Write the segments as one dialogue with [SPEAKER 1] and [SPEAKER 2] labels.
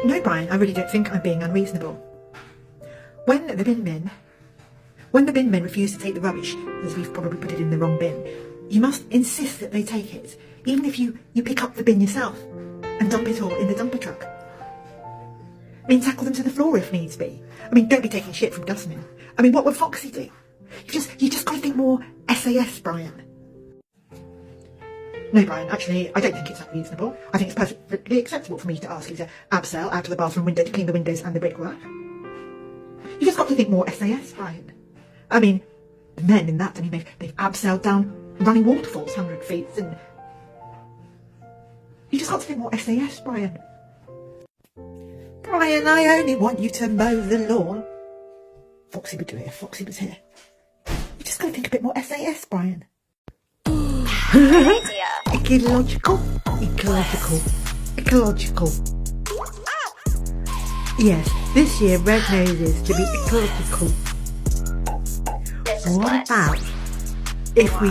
[SPEAKER 1] No, Brian, I really don't think I'm being unreasonable. When the bin men refuse to take the rubbish, as we've probably put it in the wrong bin, you must insist that they take it, even if you pick up the bin yourself and dump it all in the dumper truck. I mean, tackle them to the floor if needs be. I mean, don't be taking shit from dustmen. I mean, what would Foxy do? You just got to think more SAS, Brian. No, Brian, actually, I don't think it's unreasonable. I think it's perfectly acceptable for me to ask you to abseil out to the bathroom window to clean the windows and the brickwork. You just got to think more SAS, Brian. I mean, the men in that, I mean, they've abseiled down running waterfalls 100 feet, and you just got to think more SAS, Brian. Brian, I only want you to mow the lawn. Foxy would do it if Foxy was here. You just got to think a bit more SAS, Brian. Ecological. Yes, this year Red Noses to be ecological. What about if we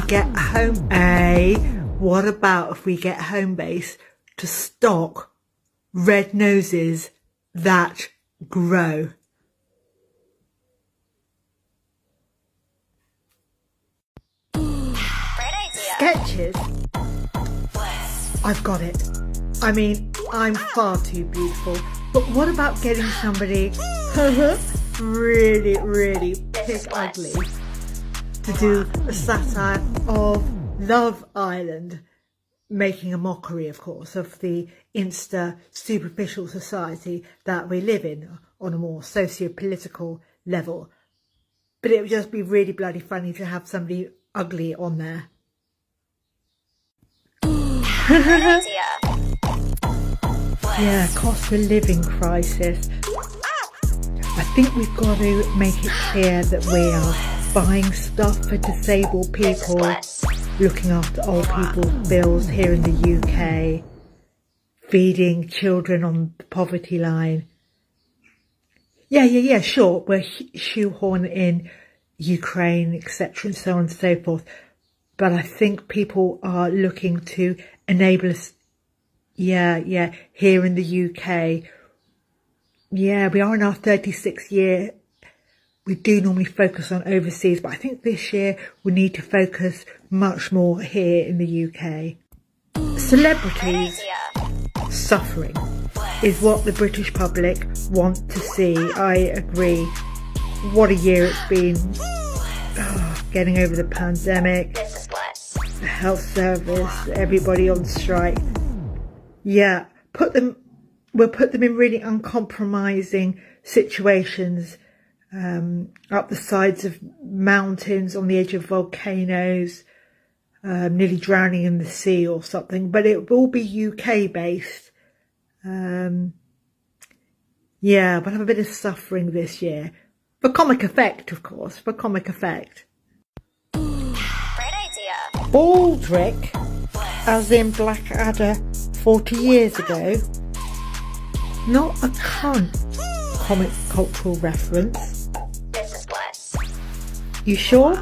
[SPEAKER 1] get home base to stock red noses that grow? Sketches? I've got it. I mean, I'm far too beautiful. But what about getting somebody really, really pig ugly to do a satire of Love Island, making a mockery, of course, of the superficial society that we live in on a more socio-political level. But it would just be really bloody funny to have somebody ugly on there. Yeah, cost of living crisis. I think we've got to make it clear that we are buying stuff for disabled people, looking after old people's bills here in the UK, feeding children on the poverty line. Yeah, sure, we're shoehorning in Ukraine, etc. and so on and so forth. But I think people are looking to enable us, here in the UK. Yeah, we are in our 36th year. We do normally focus on overseas, but I think this year we need to focus much more here in the UK. Celebrities suffering is what the British public want to see. I agree. What a year it's been. Getting over the pandemic, the health service, everybody on strike. Yeah, we'll put them in really uncompromising situations, up the sides of mountains, on the edge of volcanoes, nearly drowning in the sea or something, but it will be UK based. We'll have a bit of suffering this year. For comic effect, of course, for comic effect. Baldrick, as in Blackadder 40 years ago, not a cunt comic cultural reference. You sure?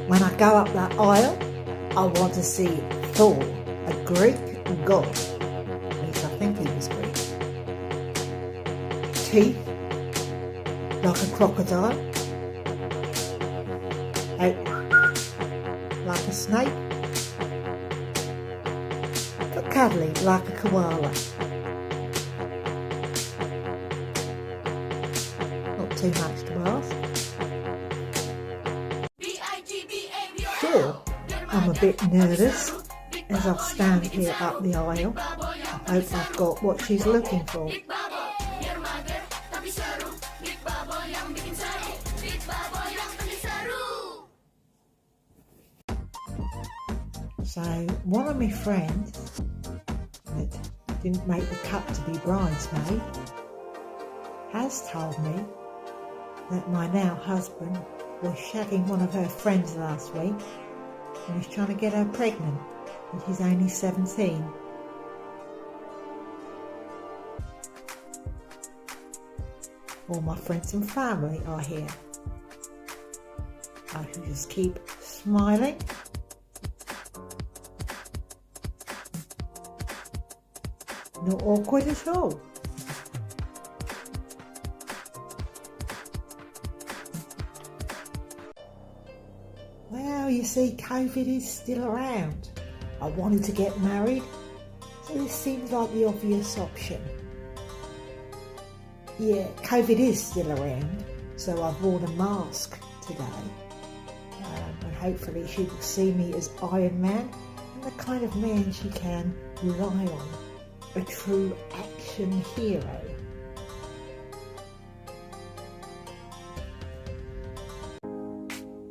[SPEAKER 1] When I go up that aisle, I want to see Thor, a Greek god. At least I think he was Greek. Teeth, like a crocodile. Like a snake, but cuddly like a koala. Not too much to ask. Sure, I'm a bit nervous as I stand here up the aisle. I hope I've got what she's looking for. So one of my friends that didn't make the cut to be bridesmaid has told me that my now husband was shagging one of her friends last week and he's trying to get her pregnant, and she's only 17. All my friends and family are here. I can just keep smiling. Not awkward at all. Well, you see, COVID is still around. I wanted to get married, so this seems like the obvious option. Yeah, COVID is still around, so I've worn a mask today. And hopefully she will see me as Iron Man and the kind of man she can rely on. A true action hero.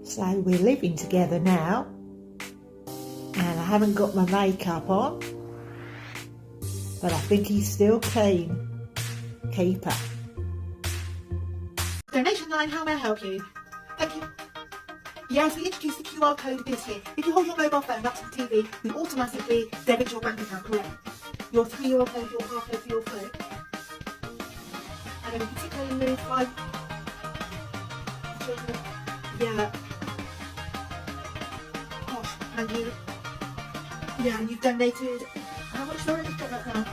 [SPEAKER 1] So we're living together now, and I haven't got my makeup on, but I think he's still keen. Keeper.
[SPEAKER 2] Donation line, how may I help you? Thank you. Yes, we introduced the QR code this year. If you hold your mobile phone up to the TV, we automatically debit your bank account, correct? Your 3-year-old code, your passcode for your phone. And then in particular, move like children. Yeah. Gosh, and you. Yeah, and you've donated. How much? Sorry, just check that down.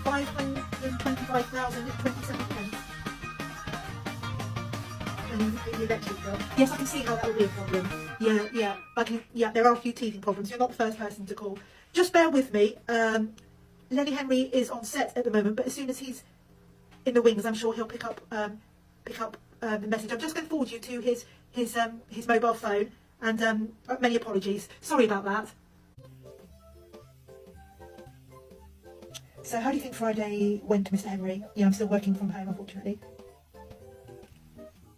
[SPEAKER 2] 525,027 pence. And you pay the electric bill. Yes, I can see how that would be a problem. Yeah, there are a few teething problems. You're not the first person to call. Just bear with me. Lenny Henry is on set at the moment, but as soon as he's in the wings, I'm sure he'll pick up the message. I'm just going to forward you to his mobile phone, and many apologies. Sorry about that. So how do you think Friday went, Mr. Henry? Yeah, I'm still working from home, unfortunately.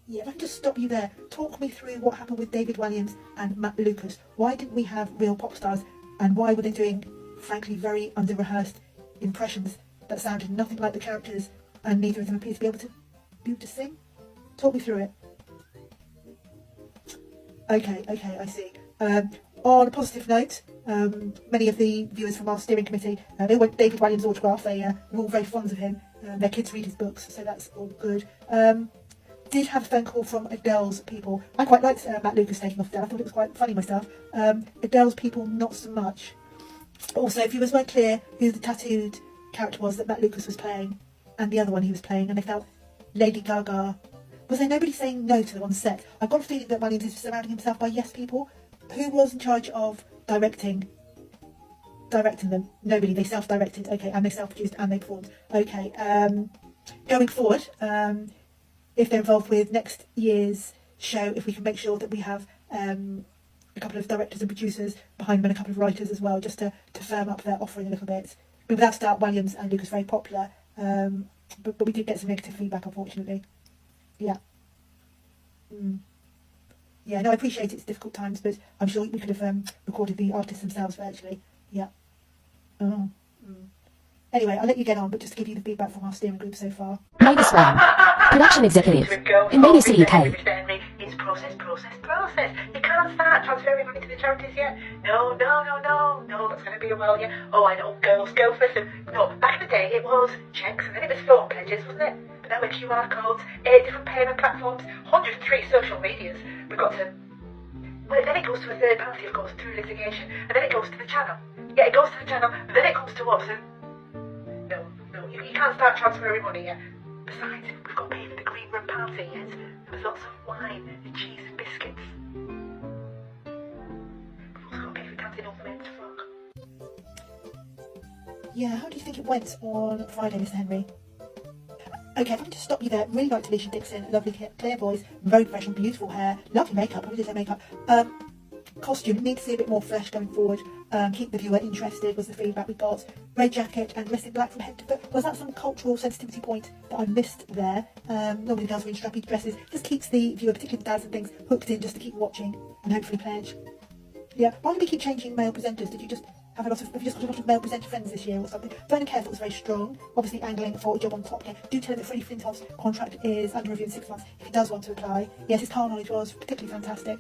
[SPEAKER 2] Yeah, if I can just stop you there. Talk me through what happened with David Walliams and Matt Lucas. Why didn't we have real pop stars, and why were they doing, frankly, very under-rehearsed impressions that sounded nothing like the characters, and neither of them appeared to be able to sing? Talk me through it. Okay, I see. On a positive note, many of the viewers from our steering committee, they want David Walliams' autograph. They were all very fond of him. Their kids read his books, so that's all good. Did have a phone call from Adele's people. I quite liked Matt Lucas taking off Adele. I thought it was quite funny myself. Adele's people, not so much. Also, viewers weren't clear who the tattooed character was that Matt Lucas was playing, and the other one he was playing, and they felt Lady Gaga. Was there nobody saying no to them on set? I've got a feeling that Walliams is surrounding himself by yes people. Who was in charge of directing them? Nobody. They self-directed. Okay, and they self-produced and they performed. Okay. Going forward, if they're involved with next year's show, if we can make sure that we have a couple of directors and producers behind them and a couple of writers as well, just to firm up their offering a little bit. But without doubt, Walliams and Lucas very popular, but we did get some negative feedback, unfortunately. Yeah. Yeah, no, I appreciate it's difficult times, but I'm sure we could have recorded the artists themselves virtually. Yeah. Anyway, I'll let you get on, but just to give you the feedback from our steering group so far.
[SPEAKER 3] Mavis Brown, production executive in BBC UK.
[SPEAKER 2] It's process. You can't start transferring money to the charities yet. No, that's going to be a while yet. Oh, I know, girls, listen. No, back in the day it was cheques and then it was phone pledges, wasn't it? But now we're QR codes, 8 different payment platforms, 103 social medias. We've got to... Well, then it goes to a third party, of course, through litigation, and then it goes to the channel. Yeah, it goes to the channel, but then it comes to us, and... No, you can't start transferring money yet. Besides, we've got to pay for the green room party yet. There was lots of wine and cheese and biscuits. We've also got to pay for dancing all the men's frock.
[SPEAKER 1] Yeah, how do you think it went on Friday, Mr. Henry? Okay, if I can just stop you there. Really liked Alicia Dixon, lovely clear voice, very professional, beautiful hair, lovely makeup. I did her makeup. Costume, need to see a bit more flesh going forward. Keep the viewer interested was the feedback we got. Red jacket and dressed in black from head to foot. Was that some cultural sensitivity point that I missed there? Normally girls wearing strappy dresses. Just keeps the viewer, particularly the dads and things, hooked in just to keep watching and hopefully pledge. Yeah, why do we keep changing male presenters? Did you just have you just got a lot of male presenter friends this year or something? Vernon Care was very strong, obviously angling for a job on Top Gear. Do tell him that Freddie Flintoff's contract is under review in 6 months if he does want to apply. Yes, his car knowledge was particularly fantastic.